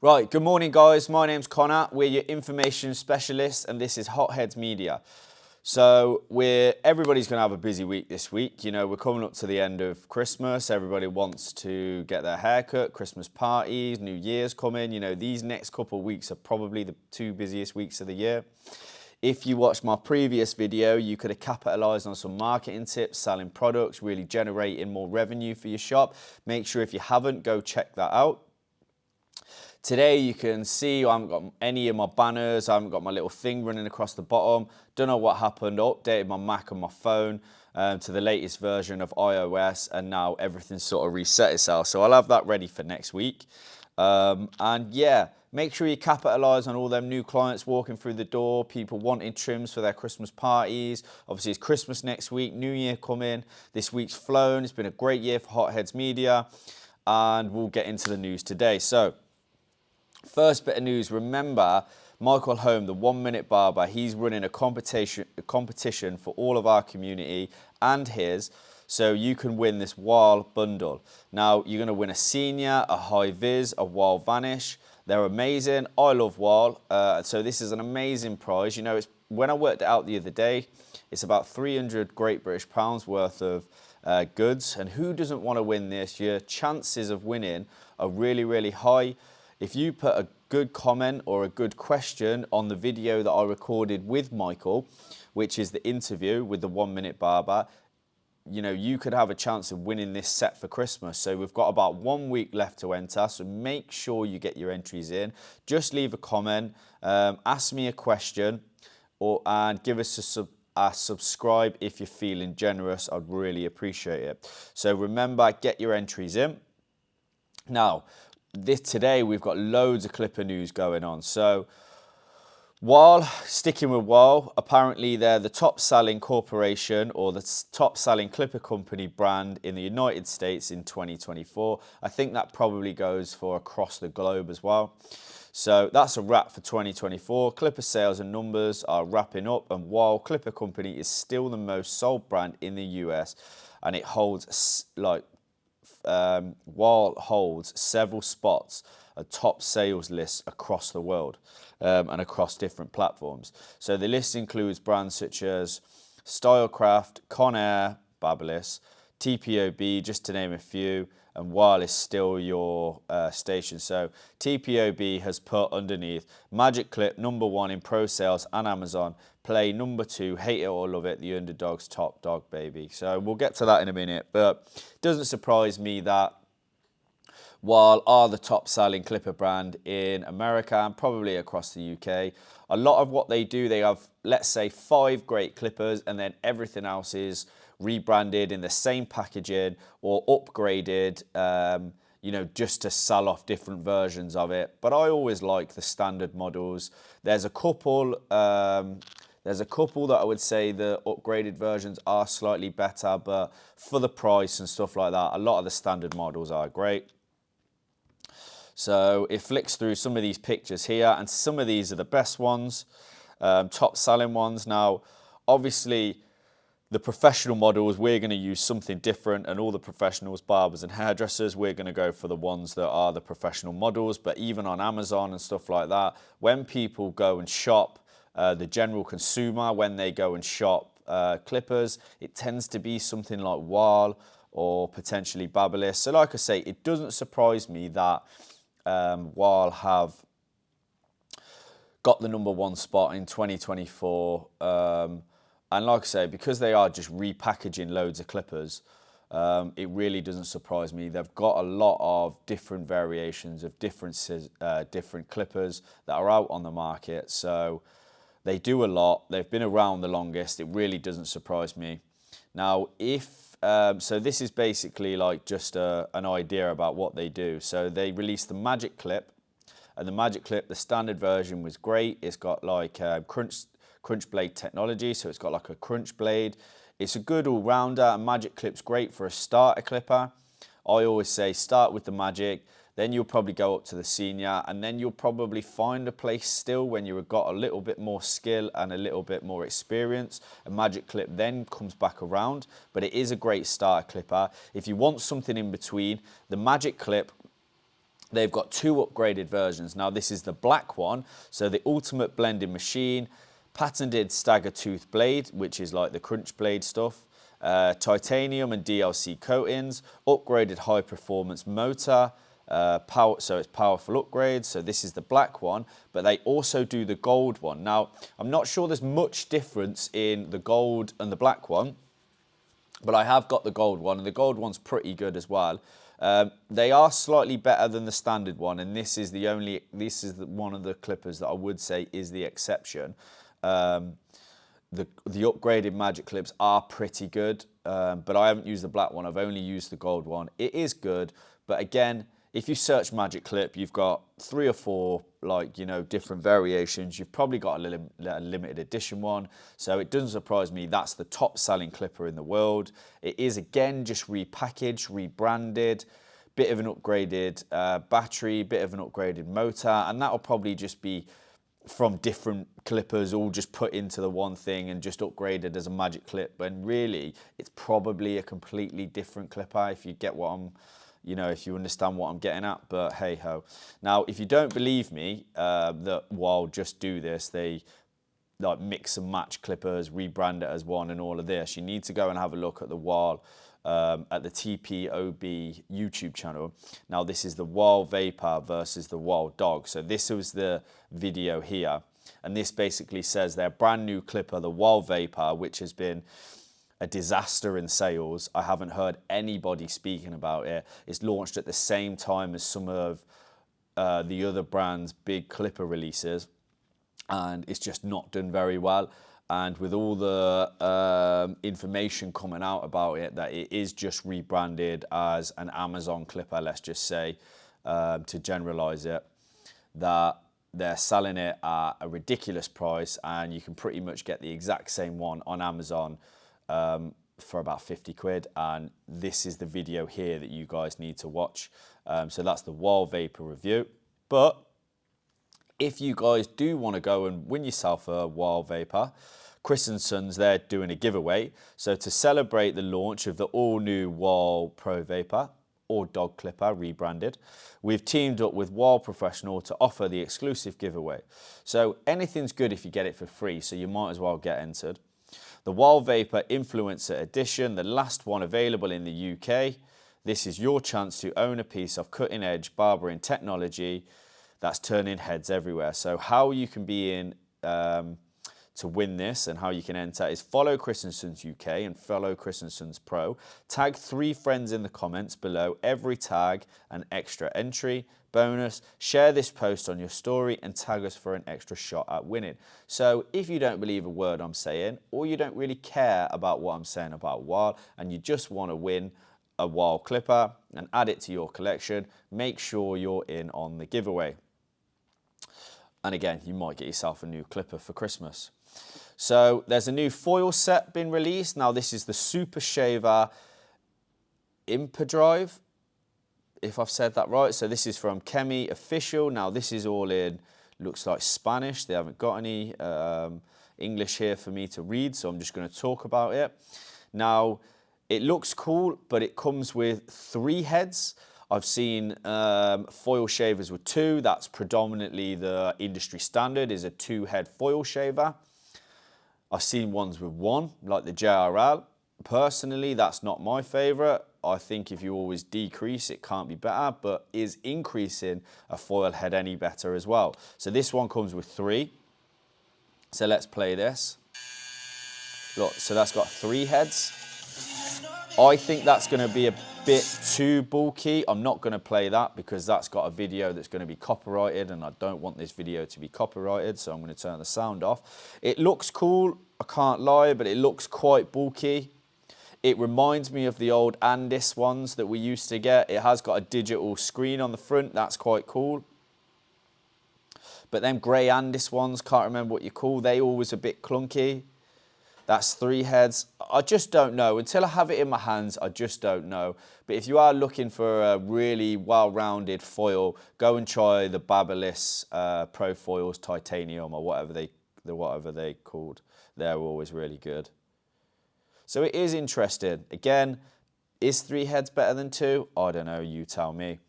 Right, good morning guys, my name's Connor, we're your information specialist and this is Hotheads Media. So everybody's going to have a busy week this week. You know, we're coming up to the end of Christmas, everybody wants to get their hair cut, Christmas parties, New Year's coming. You know, these next couple of weeks are probably the two busiest weeks of the year. If you watched my previous video, you could have capitalized on some marketing tips, selling products, really generating more revenue for your shop. Make sure if you haven't, go check that out. Today you can see I haven't got any of my banners, I haven't got my little thing running across the bottom. Don't know what happened, I updated my Mac and my phone to the latest version of iOS and now everything's sort of reset itself. So I'll have that ready for next week. And yeah, make sure you capitalize on all them new clients walking through the door, people wanting trims for their Christmas parties. Obviously it's Christmas next week, New Year coming. This week's flown, it's been a great year for Hotheads Media and we'll get into the news today. So, first bit of news, remember Michael Home, the 1 Minute Barber, he's running a competition for all of our community and his, so you can win this Wahl bundle. Now, you're going to win a senior, a high vis, a Wahl vanish. They're amazing. I love Wahl, so this is an amazing prize. You know, when I worked it out the other day, it's about 300 Great British pounds worth of goods, and who doesn't want to win this? Your chances of winning are really, really high. If you put a good comment or a good question on the video that I recorded with Michael, which is the interview with the 1 Minute Barber, you know, you could have a chance of winning this set for Christmas. So we've got about 1 week left to enter, so make sure you get your entries in. Just leave a comment, ask me a question, and give us a subscribe if you're feeling generous. I'd really appreciate it. So remember, get your entries in. Now, today we've got loads of clipper news going on. So Wahl, sticking with Wahl, apparently they're the top selling corporation or the top selling clipper company brand in the United States in 2024. I think that probably goes for across the globe as well. So that's a wrap for 2024. Clipper sales and numbers are wrapping up, and Wahl Clipper Company is still the most sold brand in the US, and it holds Wahl holds several spots at top sales lists across the world and across different platforms. So the list includes brands such as Stylecraft, Conair, Barbershops, TPOB, just to name a few, and Wahl is still your station. So TPOB has put underneath Magic Clip #1 in pro sales and Amazon, play #2, hate it or love it, the underdog's top dog, baby. So we'll get to that in a minute, but it doesn't surprise me that Wahl are the top selling clipper brand in America and probably across the UK. A lot of what they do, they have, let's say, 5 great clippers and then everything else is rebranded in the same packaging or upgraded, you know, just to sell off different versions of it. But I always like the standard models. There's a couple that I would say the upgraded versions are slightly better, but for the price and stuff like that, a lot of the standard models are great. So it flicks through some of these pictures here, and some of these are the best ones, top selling ones. Now, obviously, the professional models, we're going to use something different, and all the professionals, barbers and hairdressers, we're going to go for the ones that are the professional models. But even on Amazon and stuff like that, when people go and shop, the general consumer, when they go and shop clippers, it tends to be something like Wahl or potentially Barbershops. So like I say, it doesn't surprise me that Wahl have got the #1 spot in 2024. And like I say, because they are just repackaging loads of clippers, it really doesn't surprise me. They've got a lot of different variations of different clippers that are out on the market. So they do a lot. They've been around the longest. It really doesn't surprise me. Now, so this is basically like just an idea about what they do. So they released the Magic Clip, and the Magic Clip, the standard version was great. It's got like crunch blade technology, so it's got like a crunch blade. It's a good all-rounder, and Magic Clip's great for a starter clipper. I always say start with the Magic, then you'll probably go up to the senior, and then you'll probably find a place still when you've got a little bit more skill and a little bit more experience. A Magic Clip then comes back around, but it is a great starter clipper. If you want something in between, the Magic Clip They've got 2 upgraded versions. Now this is the black one, so the ultimate blending machine, patented stagger tooth blade, which is like the crunch blade stuff, titanium and DLC coatings, upgraded high performance motor, so it's powerful upgrades. So this is the black one, but they also do the gold one. Now, I'm not sure there's much difference in the gold and the black one, but I have got the gold one, and the gold one's pretty good as well. They are slightly better than the standard one, and this is one of the clippers that I would say is the exception. The upgraded magic clips are pretty good, but I haven't used the black one. I've only used the gold one. It is good, but again, if you search magic clip, you've got 3 or 4 different variations. You've probably got a limited edition one, so it doesn't surprise me that's the top selling clipper in the world. It is again just repackaged, rebranded, bit of an upgraded battery, bit of an upgraded motor, and that'll probably just be from different clippers all just put into the one thing and just upgraded as a magic clip. But really, it's probably a completely different clipper, if you get what I'm, if you understand what I'm getting at. But hey ho. Now, if you don't believe me, that Wahl just do this, they like mix and match clippers, rebrand it as one and all of this, you need to go and have a look at the Wahl, at the TPOB YouTube channel. Now this is the Wahl Vapour versus the Wahl Dog. So this was the video here, and this basically says their brand new clipper, the Wahl Vapour, which has been a disaster in sales. I haven't heard anybody speaking about it. It's launched at the same time as some of the other brands' big clipper releases, and it's just not done very well. And with all the information coming out about it, that it is just rebranded as an Amazon clipper, let's just say, to generalize it, that they're selling it at a ridiculous price, and you can pretty much get the exact same one on Amazon for about 50 quid. And this is the video here that you guys need to watch. So that's the Wahl Vapour review. But if you guys do want to go and win yourself a Wahl Vapour, Chris & Sons, they're doing a giveaway. So to celebrate the launch of the all-new Wahl Pro Vapour, or dog clipper rebranded, we've teamed up with Wahl Professional to offer the exclusive giveaway. So anything's good if you get it for free, so you might as well get entered. The Wahl Vapour Influencer Edition, the last one available in the UK. This is your chance to own a piece of cutting-edge barbering technology that's turning heads everywhere. So how you can be in to win this and how you can enter is follow Chris & Sons UK and follow Chris & Sons Pro. Tag 3 friends in the comments below. Every tag an extra entry. Bonus, share this post on your story and tag us for an extra shot at winning. So if you don't believe a word I'm saying, or you don't really care about what I'm saying about Wahl, and you just want to win a Wahl clipper and add it to your collection, make sure you're in on the giveaway. And again, you might get yourself a new clipper for Christmas. So there's a new foil set been released. Now this is the Super Shaver Imperdrive, if I've said that right. So this is from KEMI Official. Now this is all in, looks like Spanish. They haven't got any English here for me to read, so I'm just going to talk about it. Now it looks cool, but it comes with 3 heads. I've seen foil shavers with 2. That's predominantly the industry standard, is a 2-head foil shaver. I've seen ones with 1, like the JRL. Personally, that's not my favorite. I think if you always decrease, it can't be better, but is increasing a foil head any better as well? So this one comes with 3. So let's play this. Look, so that's got 3 heads. I think that's going to be a bit too bulky. I'm not going to play that because that's got a video that's going to be copyrighted, and I don't want this video to be copyrighted, so I'm going to turn the sound off. It looks cool, I can't lie, but it looks quite bulky. It reminds me of the old Andis ones that we used to get. It has got a digital screen on the front, that's quite cool. But them grey Andis ones, can't remember what you call, they always a bit clunky. That's 3 heads. I just don't know. Until I have it in my hands, I just don't know. But if you are looking for a really well-rounded foil, go and try the Barberblades Foils Titanium, or whatever they called. They're always really good. So it is interesting. Again, is 3 heads better than 2? I don't know. You tell me.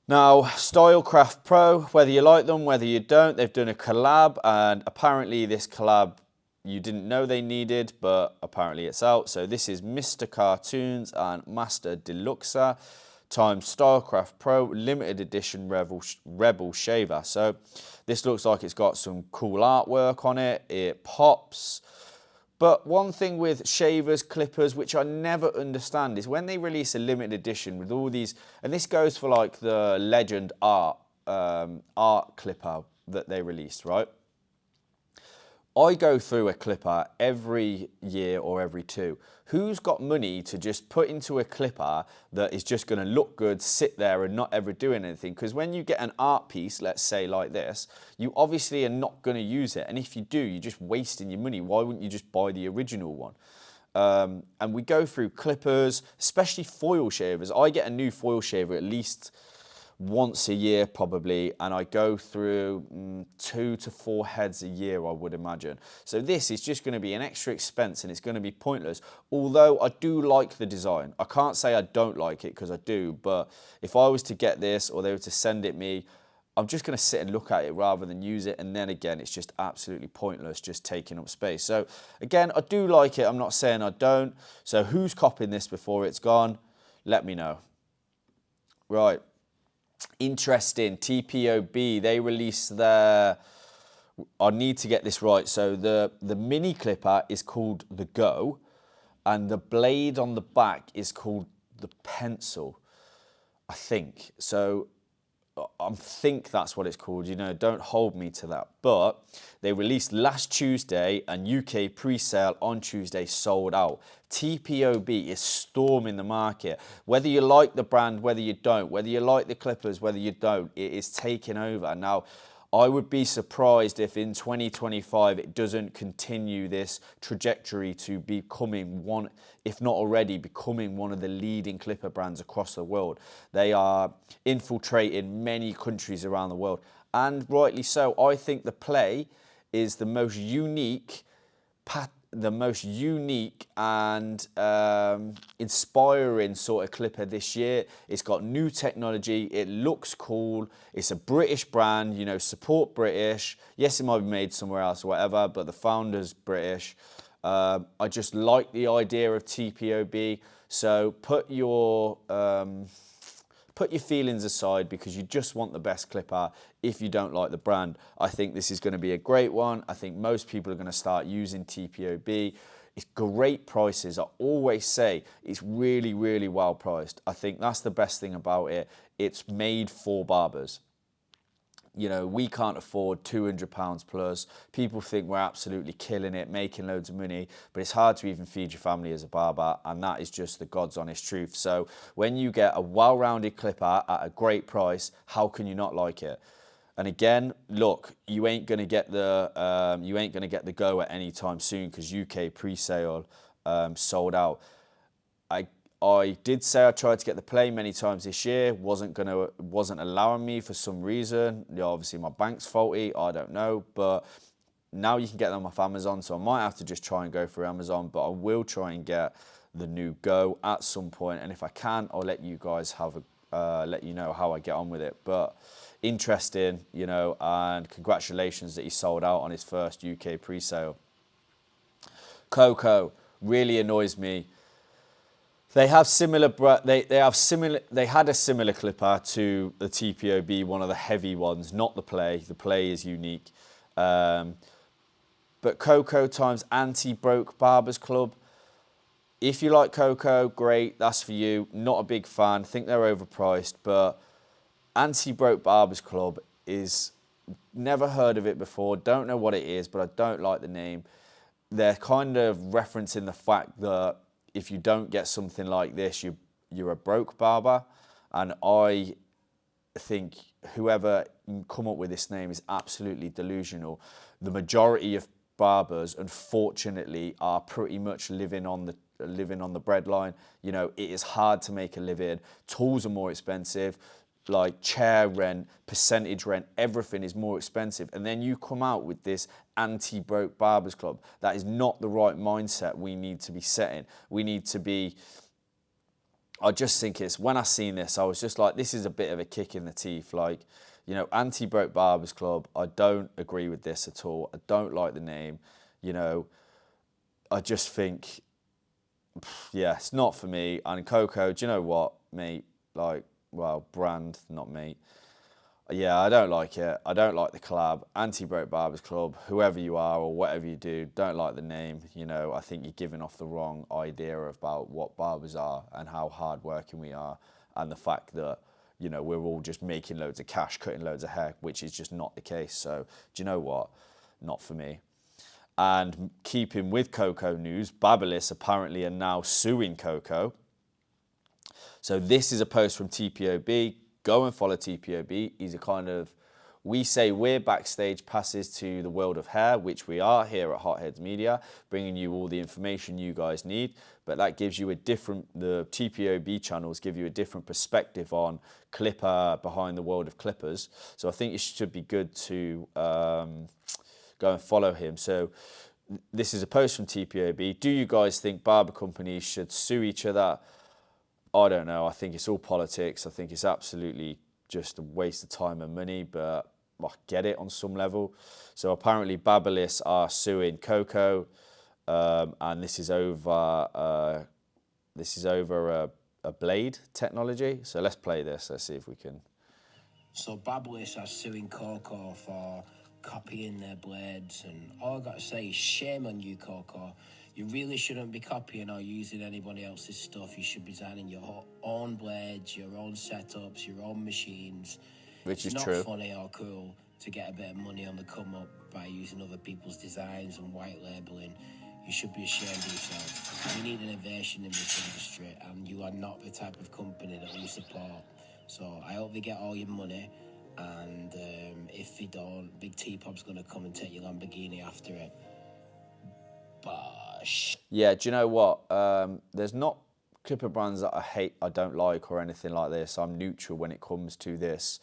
Now, Stylecraft Pro, whether you like them, whether you don't, they've done a collab, and apparently this collab you didn't know they needed, but apparently it's out. So this is misterctoons and masterdeluxla times Stylecraft Pro limited edition Rebel Shaver. So this looks like it's got some cool artwork on it. It pops. But one thing with shavers, clippers, which I never understand, is when they release a limited edition with all these, and this goes for like the Legend art clipper that they released, right? I go through a clipper every year or every two. Who's got money to just put into a clipper that is just going to look good, sit there and not ever doing anything? Because when you get an art piece, let's say like this, you obviously are not going to use it. And if you do, you're just wasting your money. Why wouldn't you just buy the original one? And we go through clippers, especially foil shavers. I get a new foil shaver at least once a year probably, and I go through 2 to 4 heads a year, I would imagine. So this is just going to be an extra expense and it's going to be pointless, although I do like the design. I can't say I don't like it, because I do, but if I was to get this or they were to send it me, I'm just going to sit and look at it rather than use it, and then again it's just absolutely pointless, just taking up space. So again, I do like it, I'm not saying I don't. So who's copying this before it's gone? Let me know. Right. Interesting, TPOB, they released their, I need to get this right, so the mini clipper is called the Go, and the blade on the back is called the Pencil, I think. So I think that's what it's called, you know, don't hold me to that. But they released last Tuesday, and UK pre-sale on Tuesday sold out. TPOB is storming the market. Whether you like the brand, whether you don't, whether you like the clippers, whether you don't, it is taking over. Now, I would be surprised if in 2025 it doesn't continue this trajectory to becoming one, if not already becoming one of the leading clipper brands across the world. They are infiltrating many countries around the world, and rightly so. I think the Play is the most unique and inspiring sort of clipper this year. It's got new technology, it looks cool, it's a British brand, you know, support British. Yes, it might be made somewhere else or whatever, but the founder's British. I just like the idea of TPOB. So put your feelings aside, because you just want the best clipper. If you don't like the brand, I think this is going to be a great one. I think most people are going to start using TPOB. It's great prices. I always say it's really, really well priced. I think that's the best thing about it. It's made for barbers. You know, we can't afford £200 plus. People think we're absolutely killing it, making loads of money, but it's hard to even feed your family as a barber, and that is just the God's honest truth. So when you get a well-rounded clipper at a great price, how can you not like it? And again, look, you ain't gonna get the Go at any time soon, because UK pre-sale sold out. I did say I tried to get the Play many times this year, wasn't allowing me for some reason. You know, obviously my bank's faulty, I don't know, but now you can get them off Amazon, so I might have to just try and go through Amazon, but I will try and get the new Go at some point, and if I can, I'll let you guys let you know how I get on with it. But interesting, you know, and congratulations that he sold out on his first UK pre-sale. COCOO really annoys me. They have they had a similar clipper to the TPOB, one of the heavy ones, not the Play. The Play is unique. But COCOO times Anti-Broke Barbers Club. If you like COCOO, great, that's for you. Not a big fan, think they're overpriced, but Anti-Broke Barbers Club is, never heard of it before, don't know what it is, but I don't like the name. They're kind of referencing the fact that if you don't get something like this, you're a broke barber. And I think whoever come up with this name is absolutely delusional. The majority of barbers, unfortunately, are pretty much living on the breadline. You know, it is hard to make a living. Tools are more expensive. Like chair rent, percentage rent, everything is more expensive. And then you come out with this anti-broke barbers club. That is not the right mindset we need to be setting. We need to be I just think it's, when I seen this, I was just like, this is a bit of a kick in the teeth. Like, you know, anti-broke Barbers Club, I don't agree with this at all. I don't like the name. You know, I just think, yeah, it's not for me. And COCOO, do you know what, mate? Like, well, brand, not mate. Yeah, I don't like it. I don't like the collab. Anti-Broke Barbers Club, whoever you are or whatever you do, don't like the name. You know, I think you're giving off the wrong idea about what barbers are and how hard working we are, and the fact that, you know, we're all just making loads of cash, cutting loads of hair, which is just not the case. So, do you know what? Not for me. And keeping with COCOO news, Babyliss apparently are now suing COCOO. So this is a post from TPOB. Go and follow TPOB. He's a kind of, we say we're backstage passes to the world of hair, which we are here at Hotheads Media, bringing you all the information you guys need. But that gives you a different, the TPOB channels give you a different perspective on clipper behind the world of clippers. So I think it should be good to go and follow him. So this is a post from TPOB. Do you guys think barber companies should sue each other? I don't know. I think it's all politics. I think it's absolutely just a waste of time and money, but I get it on some level. So apparently Babyliss are suing COCOO, and this is over a blade technology. So let's play this. Let's see if we can. So Babyliss are suing COCOO for copying their blades, and all I got to say is shame on you, COCOO. You really shouldn't be copying or using anybody else's stuff. You should be designing your own blades, your own setups, your own machines. Which is not true. Funny or cool to get a bit of money on the come up by using other people's designs and white labeling. You should be ashamed of yourself. We need innovation in this industry, and you are not the type of company that we support. So I hope they get all your money, and if they don't, Big TPOB's going to come and take your Lamborghini after it. Bosh. Yeah, do you know what? There's not clipper brands that I hate, I don't like, or anything like this. I'm neutral when it comes to this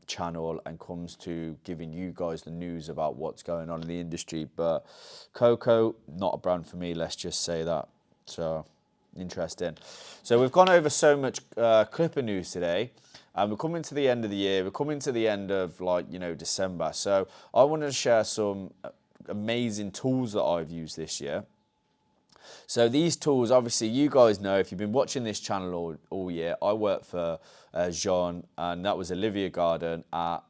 channel and comes to giving you guys the news about what's going on in the industry. But COCOO, not a brand for me, let's just say that. So, interesting. So we've gone over so much clipper news today. And we're coming to the end of the year. We're coming to the end of, like, you know, December. So I wanted to share some amazing tools that I've used this year. So these tools, obviously, you guys know, if you've been watching this channel all year, I work for Jean, and that was Oliviagarden at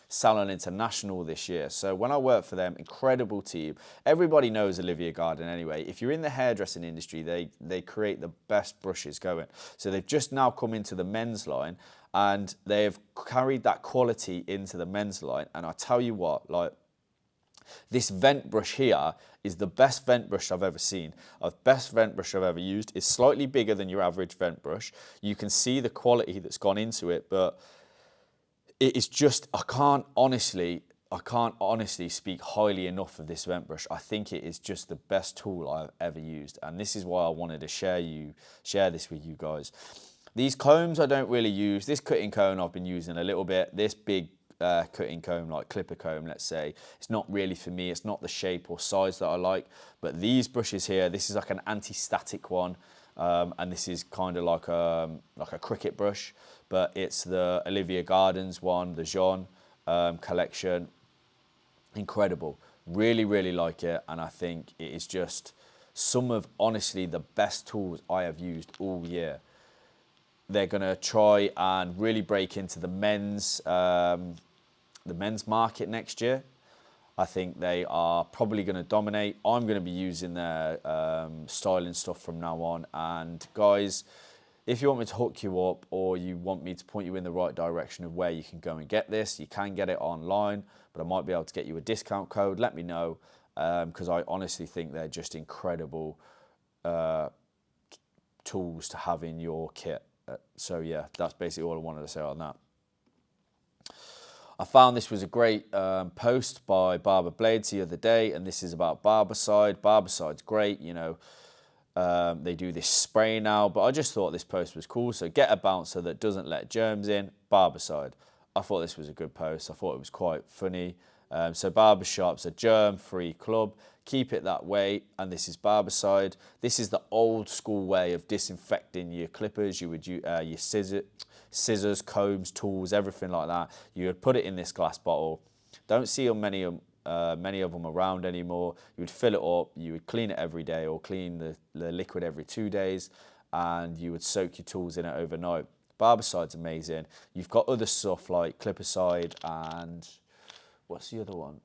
Salon International this year. So when I worked for them, incredible team. Everybody knows Oliviagarden anyway. If you're in the hairdressing industry, they create the best brushes going. So they've just now come into the men's line, and they've carried that quality into the men's line. And I tell you what, like, this vent brush here is the best vent brush I've ever seen. The best vent brush I've ever used. It's slightly bigger than your average vent brush. You can see the quality that's gone into it, but it is just, I can't honestly speak highly enough of this vent brush. I think it is just the best tool I've ever used, and this is why I wanted to share this with you guys. These combs I don't really use. This cutting comb I've been using a little bit. This big cutting comb, like clipper comb, let's say, it's not really for me. It's not the shape or size that I like. But these brushes here, this is like an anti-static one, and this is kind of like a cricket brush, but it's the Oliviagarden's one, the Jean collection. Incredible. Really, really like it, and I think it is just some of, honestly, the best tools I have used all year. They're going to try and really break into the men's market next year. I think they are probably going to dominate. I'm going to be using their styling stuff from now on. And guys, if you want me to hook you up, or you want me to point you in the right direction of where you can go and get this, you can get it online, but I might be able to get you a discount code. Let me know, because I honestly think they're just incredible tools to have in your kit. So yeah, that's basically all I wanted to say on that. I found this was a great post by Barberblades the other day, and this is about barbicide. Barbicide's great, you know. They do this spray now, but I just thought this post was cool. So get a bouncer that doesn't let germs in, barbicide. I thought this was a good post. I thought it was quite funny. So Barbershop's a germ-free club. Keep it that way. And this is Barbicide. This is the old school way of disinfecting your clippers. You would use your scissors, combs, tools, everything like that. You would put it in this glass bottle. Don't see many of them around anymore. You would fill it up. You would clean it every day, or clean the liquid every 2 days, and you would soak your tools in it overnight. Barbicide's amazing. You've got other stuff like Clippercide and what's the other one?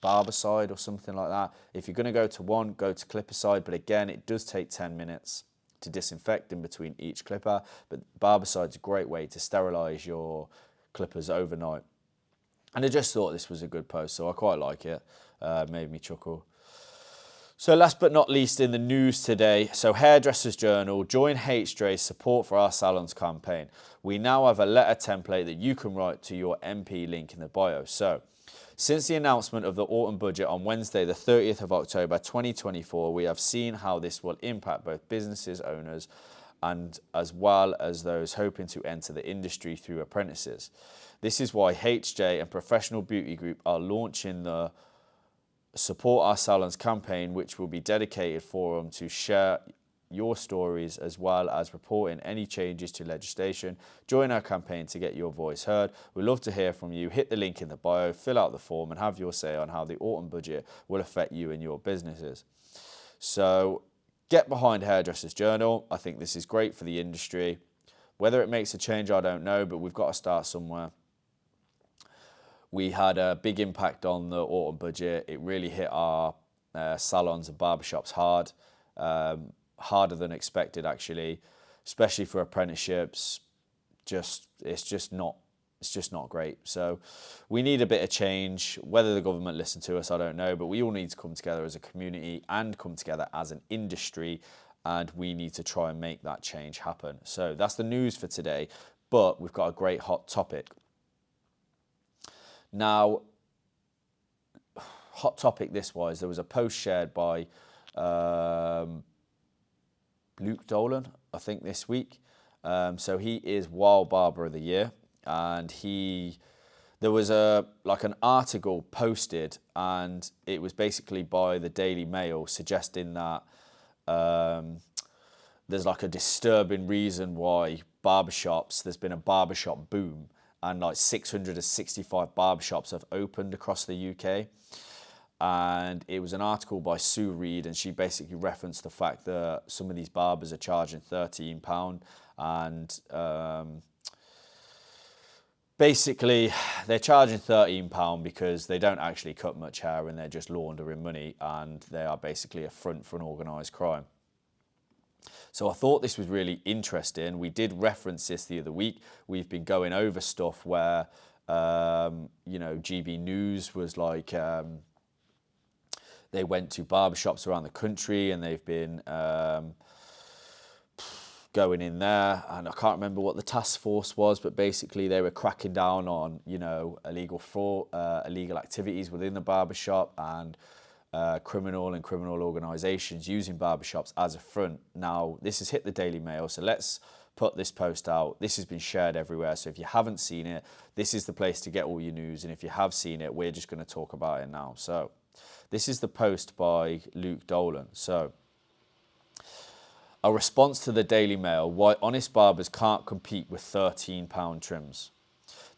Barbicide or something like that. If you're going to go to one, go to Clippercide. But again, it does take 10 minutes to disinfect in between each clipper. But Barbicide's a great way to sterilize your clippers overnight. And I just thought this was a good post, so I quite like it. Made me chuckle. So last but not least in the news today, so Hairdressers Journal, join HJ's support for our salons campaign. We now have a letter template that you can write to your MP, link in the bio. So since the announcement of the autumn budget on Wednesday, the 30th of October 2024, we have seen how this will impact both businesses, owners, and as well as those hoping to enter the industry through apprentices. This is why HJ and Professional Beauty Group are launching the Support Our Salons campaign, which will be dedicated forum to share your stories as well as reporting any changes to legislation. Join our campaign to get your voice heard. We'd love to hear from you. Hit the link in the bio, fill out the form, and have your say on how the autumn budget will affect you and your businesses. So get behind Hairdressers Journal. I think this is great for the industry. Whether it makes a change, I don't know, but we've got to start somewhere. We had a big impact on the autumn budget. It really hit our salons and barbershops hard, harder than expected actually, especially for apprenticeships. It's just not great. So we need a bit of change. Whether the government listen to us, I don't know, but we all need to come together as a community and come together as an industry, and we need to try and make that change happen. So that's the news for today, but we've got a great hot topic. Now, hot topic this was, there was a post shared by Luke Dolan, I think this week. So he is Wahl Barber of the Year, and there was an article posted, and it was basically by the Daily Mail suggesting that there's like a disturbing reason why there's been a barbershop boom, and like 665 barbershops have opened across the UK. And it was an article by Sue Reed, and she basically referenced the fact that some of these barbers are charging £13, and basically they're charging £13 because they don't actually cut much hair and they're just laundering money, and they are basically a front for an organised crime. So I thought this was really interesting. We did reference this the other week. We've been going over stuff where, GB News was like, they went to barbershops around the country and they've been going in there. And I can't remember what the task force was, but basically they were cracking down on, illegal fraud, illegal activities within the barbershop, and criminal organisations using barbershops as a front. Now, this has hit the Daily Mail, so let's put this post out. This has been shared everywhere, so if you haven't seen it, this is the place to get all your news, and if you have seen it, we're just going to talk about it now. So this is the post by Luke Dolan. So, a response to the Daily Mail, why honest barbers can't compete with £13 trims.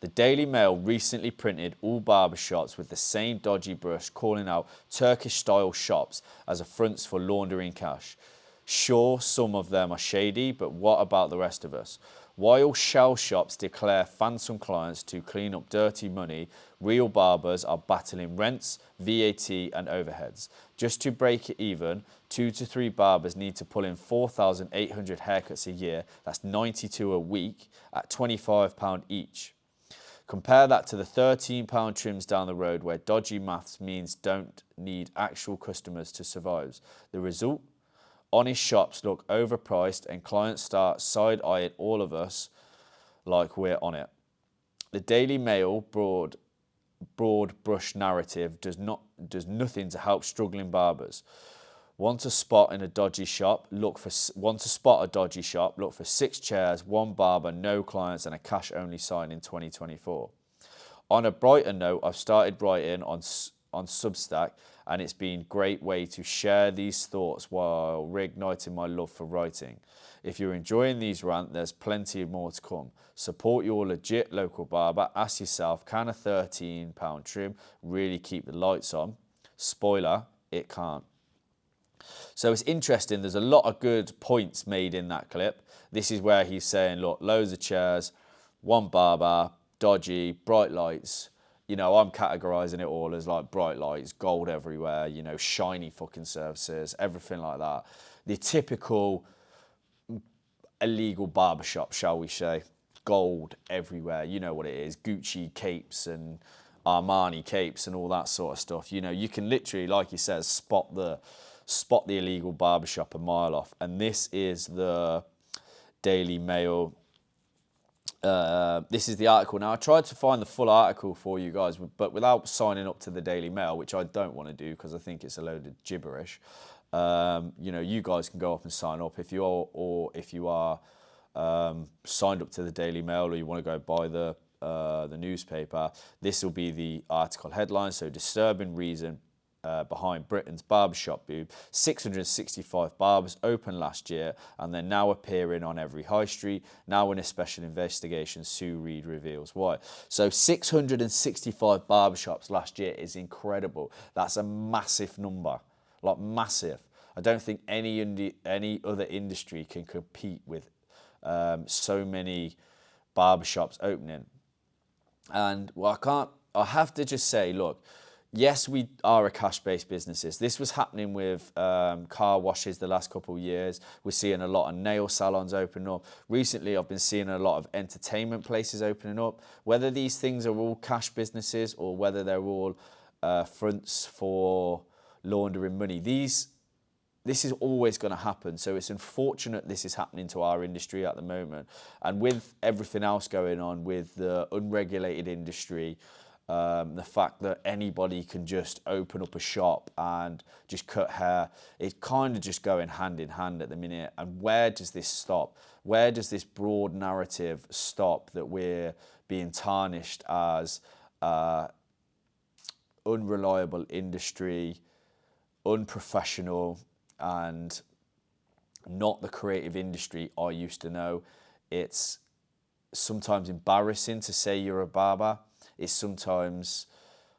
The Daily Mail recently printed all barbershops with the same dodgy brush, calling out Turkish-style shops as affronts for laundering cash. Sure, some of them are shady, but what about the rest of us? While shell shops declare phantom clients to clean up dirty money, real barbers are battling rents, VAT and overheads. Just to break it even, 2 to 3 barbers need to pull in 4,800 haircuts a year, that's 92 a week, at £25 each. Compare that to the £13 trims down the road, where dodgy maths means don't need actual customers to survive. The result? Honest shops look overpriced and clients start side-eyeing all of us like we're on it. The Daily Mail broad brush narrative does nothing to help struggling barbers. Want to spot a dodgy shop? Look for 6 chairs, 1 barber, no clients, and a cash-only sign in 2024. On a brighter note, I've started writing on Substack, and it's been a great way to share these thoughts while reigniting my love for writing. If you're enjoying these rants, there's plenty more to come. Support your legit local barber. Ask yourself, can a £13 trim really keep the lights on? Spoiler, it can't. So it's interesting, there's a lot of good points made in that clip. This is where he's saying, look, loads of chairs, one barber, dodgy, bright lights. You know, I'm categorizing it all as like bright lights, gold everywhere, you know, shiny fucking surfaces, everything like that. The typical illegal barbershop, shall we say. Gold everywhere, you know what it is. Gucci capes and Armani capes and all that sort of stuff. You know, you can literally, like he says, spot the illegal barbershop a mile off. And this is the Daily Mail. This is the article. Now, I tried to find the full article for you guys, but without signing up to the Daily Mail, which I don't want to do because I think it's a load of gibberish. You know, you guys can go up and sign up if you are signed up to the Daily Mail, or you want to go buy the newspaper. This will be the article headline. So, disturbing reason behind Britain's barbershop boom. 665 barbers opened last year, and they're now appearing on every high street. Now in a special investigation, Sue REID reveals why. So 665 barbershops last year is incredible. That's a massive number, like massive. I don't think any other industry can compete with so many barbershops opening. And well, I have to just say, look, yes, we are a cash-based businesses. This was happening with car washes the last couple of years. We're seeing a lot of nail salons opening up. Recently, I've been seeing a lot of entertainment places opening up. Whether these things are all cash businesses or whether they're all fronts for laundering money, this is always going to happen. So it's unfortunate this is happening to our industry at the moment. And with everything else going on with the unregulated industry, the fact that anybody can just open up a shop and just cut hair, it's kind of just going hand in hand at the minute. And where does this stop? Where does this broad narrative stop that we're being tarnished as unreliable industry, unprofessional, and not the creative industry I used to know? It's sometimes embarrassing to say you're a barber. It's sometimes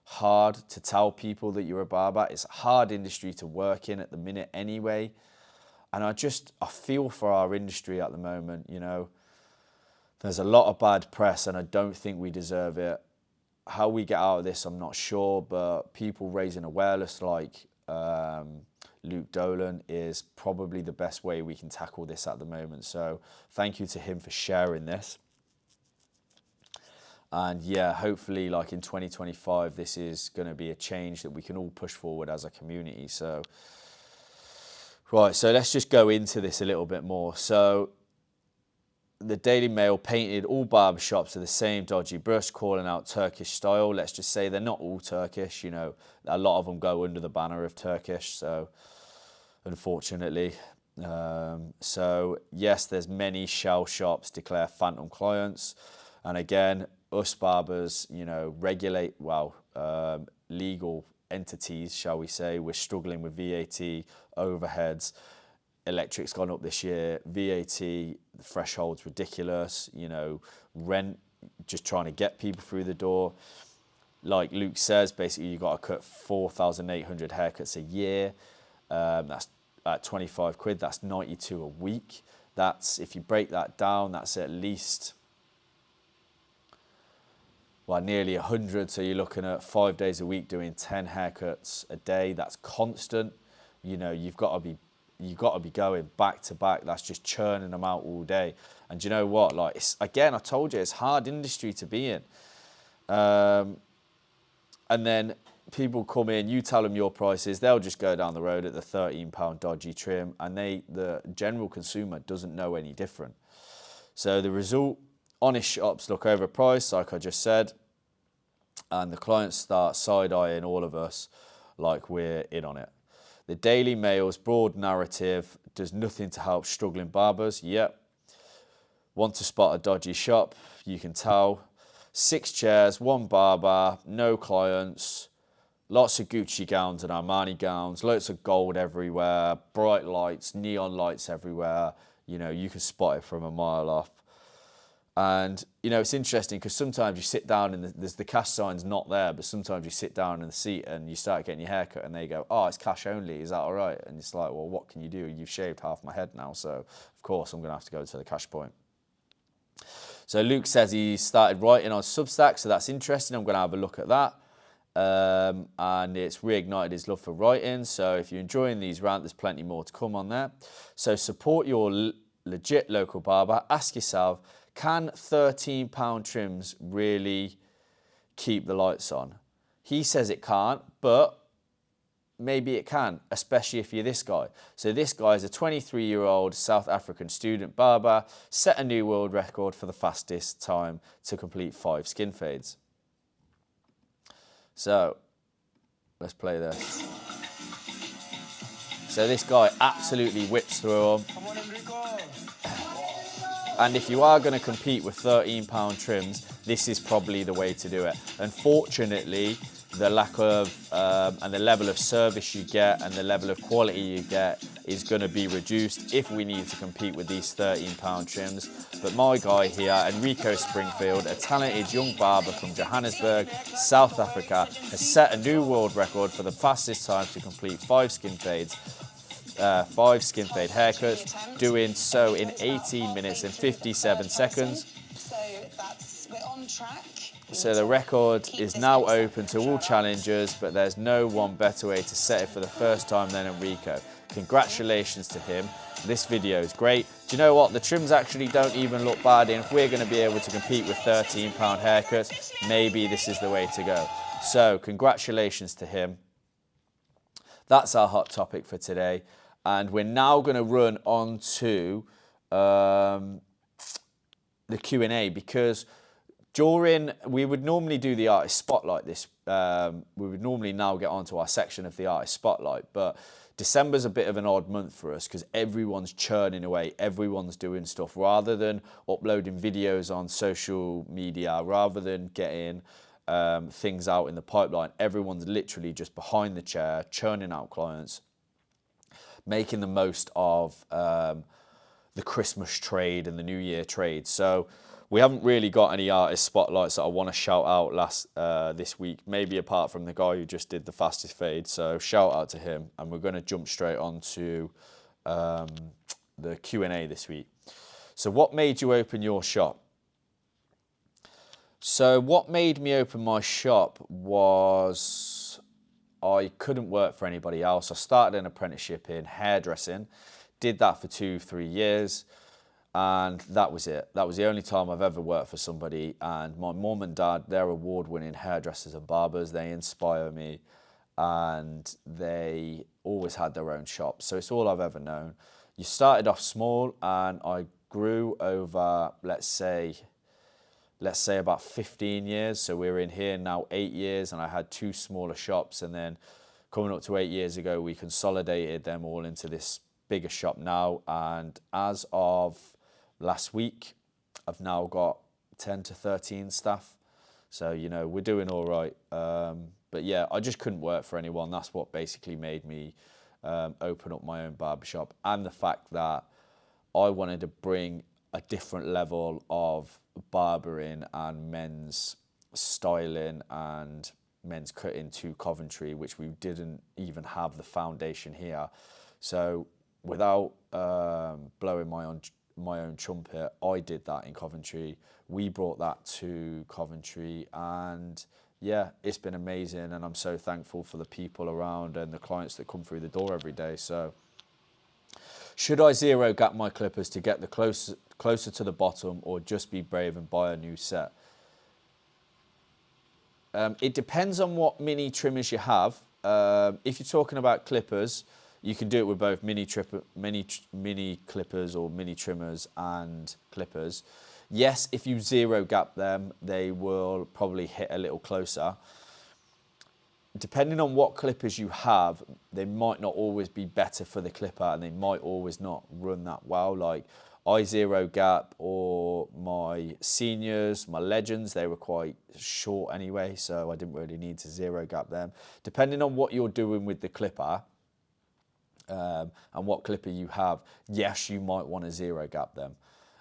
hard to tell people that you're a barber. It's a hard industry to work in at the minute anyway. And I feel for our industry at the moment, you know. There's a lot of bad press and I don't think we deserve it. How we get out of this, I'm not sure, but people raising awareness like Luke Dolan is probably the best way we can tackle this at the moment. So thank you to him for sharing this. And yeah, hopefully like in 2025, this is going to be a change that we can all push forward as a community. So, right, so let's just go into this a little bit more. So the Daily Mail painted all barbershops are the same dodgy brush, calling out Turkish style. Let's just say they're not all Turkish. You know, a lot of them go under the banner of Turkish. So unfortunately, so yes, there's many shell shops declare phantom clients. And again, us barbers, you know, legal entities, shall we say. We're struggling with VAT, overheads. Electric's gone up this year. VAT, the threshold's ridiculous. You know, rent, just trying to get people through the door. Like Luke says, basically you've got to cut 4,800 haircuts a year. That's at 25 quid. That's 92 a week. That's, if you break that down, that's at least, well, nearly 100. So you're looking at 5 days a week doing 10 haircuts a day. That's constant. You know, you've got to be going back to back. That's just churning them out all day. And you know what? Like, again, I told you, it's hard industry to be in. And then people come in, you tell them your prices, they'll just go down the road at the £13 dodgy trim, and the general consumer doesn't know any different. So the result, honest shops look overpriced, like I just said, and the clients start side-eyeing all of us like we're in on it. The Daily Mail's broad narrative does nothing to help struggling barbers. Yep. Want to spot a dodgy shop? You can tell. 6 chairs, 1 barber, no clients, lots of Gucci gowns and Armani gowns, loads of gold everywhere, bright lights, neon lights everywhere. You know, you can spot it from a mile off. And, you know, it's interesting because sometimes you sit down and there's the cash sign's not there, but sometimes you sit down in the seat and you start getting your hair cut and they go, oh, it's cash only, is that all right? And it's like, well, what can you do? You've shaved half my head now, so of course I'm going to have to go to the cash point. So Luke says he started writing on Substack, so that's interesting. I'm going to have a look at that. And it's reignited his love for writing. So if you're enjoying these rants, there's plenty more to come on there. So support your legit local barber. Ask yourself, can £13 trims really keep the lights on? He says it can't, but maybe it can, especially if you're this guy. So this guy is a 23-year-old South African student barber, set a new world record for the fastest time to complete 5 skin fades. So let's play this. So this guy absolutely whips through them. And if you are going to compete with £13 trims, this is probably the way to do it. Unfortunately, the lack of and the level of service you get and the level of quality you get is going to be reduced if we need to compete with these £13 trims. But my guy here, Enrico Springfield, a talented young barber from Johannesburg, South Africa, has set a new world record for the fastest time to complete 5 skin fades. 5 skin fade haircuts, doing so in 18 minutes and 57 seconds. So we're on track. So the record is now open to all challengers, but there's no one better way to set it for the first time than Enrico. Congratulations to him. This video is great. Do you know what? The trims actually don't even look bad, and if we're going to be able to compete with £13 haircuts, maybe this is the way to go. So congratulations to him. That's our hot topic for today. And we're now going to run on to the Q&A, because we would normally do the artist spotlight we would normally now get onto our section of the artist spotlight, but December's a bit of an odd month for us because everyone's churning away, everyone's doing stuff. Rather than uploading videos on social media, rather than getting things out in the pipeline, everyone's literally just behind the chair, churning out clients, making the most of the Christmas trade and the New Year trade. So we haven't really got any artist spotlights that I want to shout out this week, maybe apart from the guy who just did the fastest fade. So shout out to him, and we're going to jump straight on to the Q&A this week. So what made you open your shop? So what made me open my shop was I couldn't work for anybody else. I started an apprenticeship in hairdressing, did that for 2-3 years, and that was it. That was the only time I've ever worked for somebody. And my mum and dad, they're award-winning hairdressers and barbers. They inspire me, and they always had their own shop. So it's all I've ever known. You started off small, and I grew over, let's say about 15 years. So we're in here now 8 years, and I had 2 smaller shops, and then coming up to 8 years ago, we consolidated them all into this bigger shop now. And as of last week, I've now got 10 to 13 staff. So, you know, we're doing all right. But yeah, I just couldn't work for anyone. That's what basically made me open up my own barbershop. And the fact that I wanted to bring a different level of barbering and men's styling and men's cutting to Coventry, which we didn't even have the foundation here. So without blowing my own trumpet, I did that in Coventry. We brought that to Coventry, and yeah, it's been amazing, and I'm so thankful for the people around and the clients that come through the door every day. So should I zero gap my clippers to get the closer to the bottom, or just be brave and buy a new set? It depends on what mini trimmers you have. If you're talking about clippers, you can do it with both mini clippers or mini trimmers and clippers. Yes, if you zero gap them, they will probably hit a little closer. Depending on what clippers you have, they might not always be better for the clipper, and they might always not run that well. Like, I zero gap, or my seniors, my legends, they were quite short anyway, so I didn't really need to zero gap them. Depending on what you're doing with the clipper and what clipper you have, yes, you might want to zero gap them.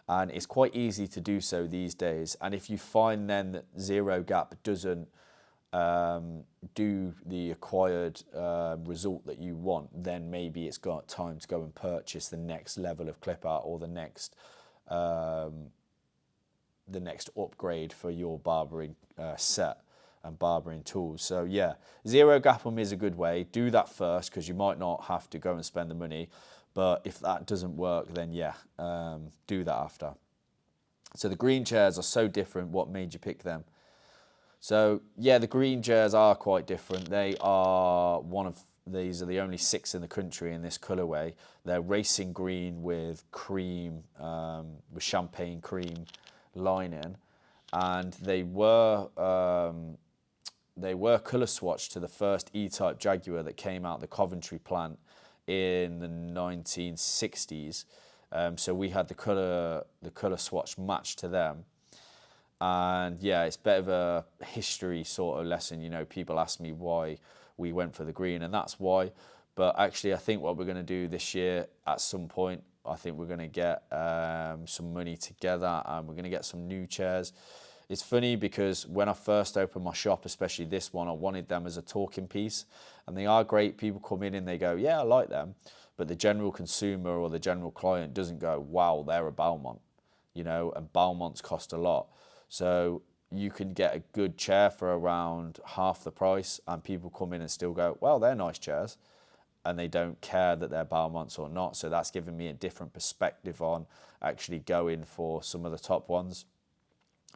And it's quite easy to do so these days. And if you find then that zero gap doesn't do the acquired result that you want, then maybe it's got time to go and purchase the next level of clipper, or the next upgrade for your barbering set and barbering tools. So yeah, zero gap them is a good way. Do that first, because you might not have to go and spend the money. But if that doesn't work, then yeah, do that after. So the green chairs are so different. What made you pick them? So yeah, the green chairs are quite different. These are the only 6 in the country in this colourway. They're racing green with cream, with champagne cream lining, and they were colour swatched to the first E-type Jaguar that came out the Coventry plant in the 1960s. So we had the colour swatch matched to them. And yeah, it's a bit of a history sort of lesson. You know, people ask me why we went for the green, and that's why. But actually, I think what we're going to do this year at some point, I think we're going to get some money together, and we're going to get some new chairs. It's funny because when I first opened my shop, especially this one, I wanted them as a talking piece, and they are great. People come in and they go, yeah, I like them. But the general consumer or the general client doesn't go, wow, they're a Balmont, you know, and Balmonts cost a lot. So you can get a good chair for around half the price, and people come in and still go, well, they're nice chairs, and they don't care that they're Balmonts or not. So that's given me a different perspective on actually going for some of the top ones.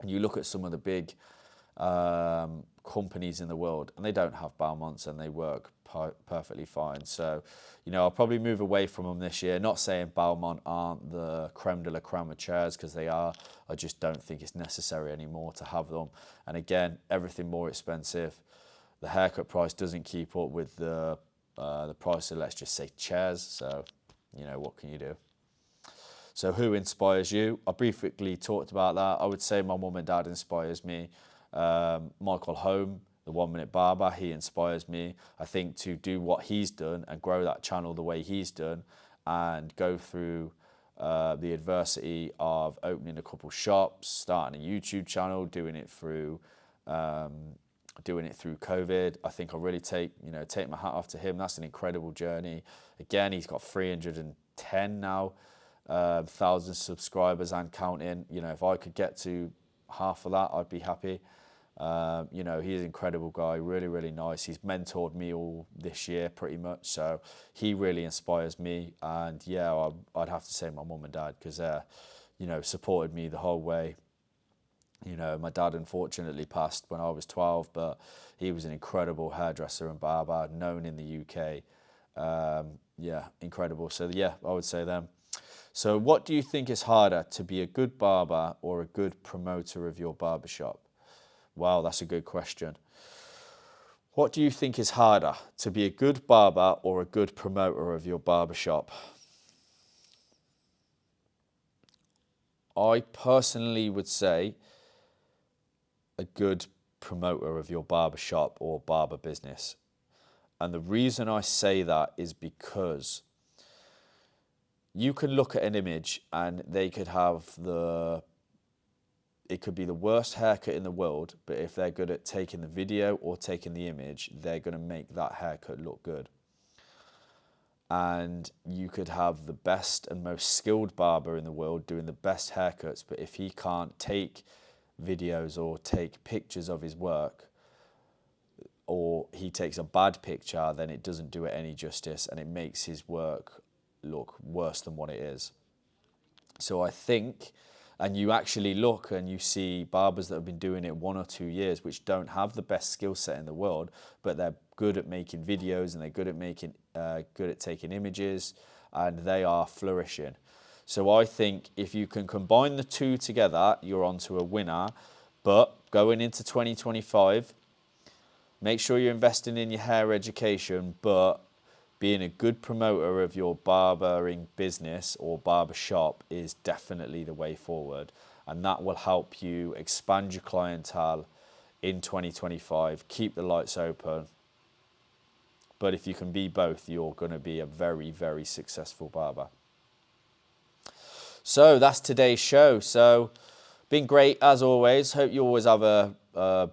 And you look at some of the big companies in the world, and they don't have Balmonts, and they work perfectly fine. So, you know, I'll probably move away from them this year. Not saying Balmont aren't the creme de la creme of chairs, because they are. I just don't think it's necessary anymore to have them. And again, everything more expensive. The haircut price doesn't keep up with the price of, let's just say, chairs. So, you know, what can you do? So who inspires you? I briefly talked about that. I would say my mum and dad inspires me. Michael Home, the 1 Minute Barber, he inspires me. I think to do what he's done and grow that channel the way he's done, and go through the adversity of opening a couple shops, starting a YouTube channel, doing it through COVID. I think I really take my hat off to him. That's an incredible journey. Again, he's got 310 now. 1,000 subscribers and counting. You know, if I could get to half of that, I'd be happy. You know, he's an incredible guy, really, really nice. He's mentored me all this year pretty much, so he really inspires me. And yeah, I'd have to say my mum and dad, because you know, supported me the whole way. You know, my dad unfortunately passed when I was 12, but he was an incredible hairdresser and barber, known in the UK. Yeah, incredible. So yeah, I would say them. So what do you think is harder, to be a good barber or a good promoter of your barbershop? Wow, that's a good question. What do you think is harder, to be a good barber or a good promoter of your barbershop? I personally would say a good promoter of your barbershop or barber business. And the reason I say that is because you can look at an image and they could have it could be the worst haircut in the world, but if they're good at taking the video or taking the image, they're going to make that haircut look good. And you could have the best and most skilled barber in the world doing the best haircuts, but if he can't take videos or take pictures of his work, or he takes a bad picture, then it doesn't do it any justice, and it makes his work look worse than what it is. So I think, and you actually look and you see barbers that have been doing it 1 or 2 years, which don't have the best skill set in the world, but they're good at making videos, and they're good at taking images, and they are flourishing. So I think if you can combine the two together, you're onto a winner. But going into 2025, make sure you're investing in your hair education, but being a good promoter of your barbering business or barber shop is definitely the way forward. And that will help you expand your clientele in 2025, keep the lights open. But if you can be both, you're going to be a very, very successful barber. So that's today's show. So been great as always. Hope you always have a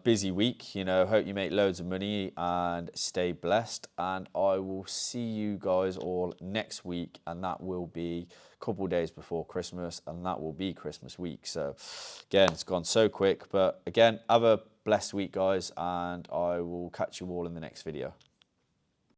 busy week. You know, hope you make loads of money and stay blessed. And I will see you guys all next week. And that will be a couple of days before Christmas. And that will be Christmas week. So again, it's gone so quick. But again, have a blessed week, guys. And I will catch you all in the next video.